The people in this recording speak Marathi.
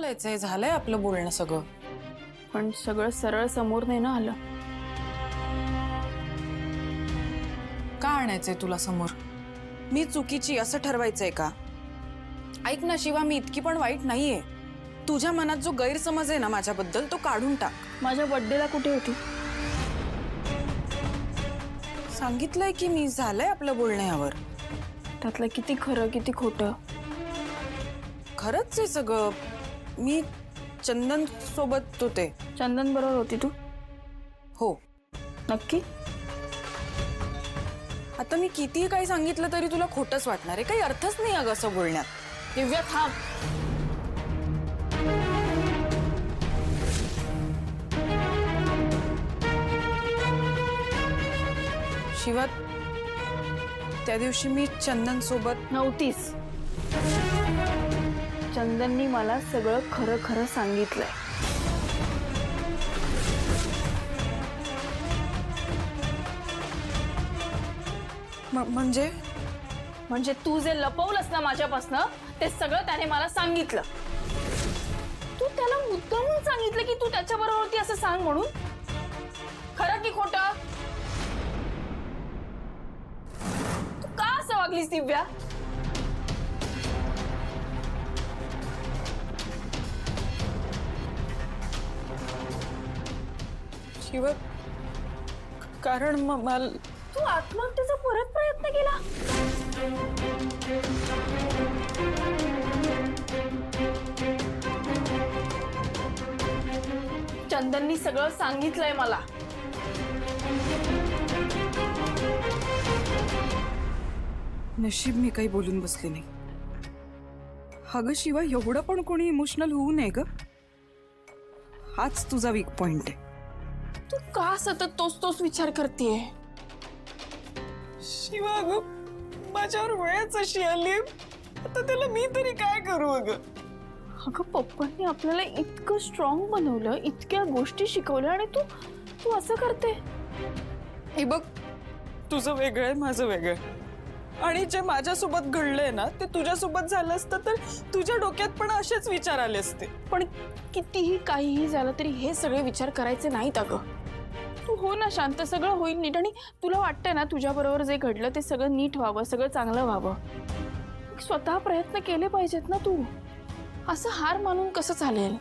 बोलायचंय? झालंय आपलं बोलणं सगळं. पण सगळं सरळ समोर नाही ना आलं. का आणायचंय तुला समोर? मी चुकीची असं ठरवायचंय का? ऐक ना शिवा, मी इतकी पण वाईट नाहीये. तुझ्या मनात जो गैरसमज आहे ना माझ्याबद्दल तो काढून टाक. माझ्या बर्थडेला कुठे होती? सांगितलंय की मी, झालंय आपलं बोलणं यावर. त्यातलं किती खरं किती खोटं? खरंच आहे सगळं. मी चंदन सोबत होते. चंदन बरोबर होती तू? हो. नक्की? आता मी कितीही काही सांगितलं तरी तुला खोटंच वाटणार आहे. काही अर्थच नाही अगं असं बोलण्यात. दिव्या थांब. शिवा, त्या दिवशी मी चंदन सोबत नव्हतीस. चंदननी मला सगळं खरं खरं सांगितलंय. म्हणजे तू जे लपवलंस ना माझ्यापासनं ते सगळं त्याने मला सांगितलं. तू त्याला मुद्दामून सांगितलं की तू त्याच्याबरोबर होती असं सांग म्हणून? खरं की खोटं? तू का असं वागलीस दिव्या? शिवा, कारण मला तू आत्महत्येचा परत प्रयत्न केला? चंदननी सगळं सांगितलंय मला. नशीब मी काही बोलून बसले नाही. अगं शिवा, एवढं पण कोणी इमोशनल होऊ नये ग. हाच तुझा वीक पॉइंट आहे. तू का सतत तोच तोच विचार करतेय? शिवा अगं, माझ्यावर वेळच अशी आली. आता त्याला मी तरी काय करू अगं? अगं पप्पांनी आपल्याला इतकं स्ट्रॉंग बनवलं, इतक्या गोष्टी शिकवल्या आणि तू तू असं करते? हे बघ, तुझं वेगळं आहे, माझं वेगळं आहे. आणि जे माझ्यासोबत घडलंय ना ते तुझ्यासोबत झालं असतं तर तुझ्या डोक्यात पण असेच विचार आले असते. पण कितीही काहीही झालं तरी हे सगळे विचार करायचे नाहीत अगं. तू हो ना शांत, सगळं होईल नीट. आणि तुला वाटतंय ना तुझ्याबरोबर जे घडलं ते सगळं नीट व्हावं, सगळं चांगलं व्हावं. स्वतः प्रयत्न केले पाहिजेत ना तू. असं हार मानून कसं चालेल?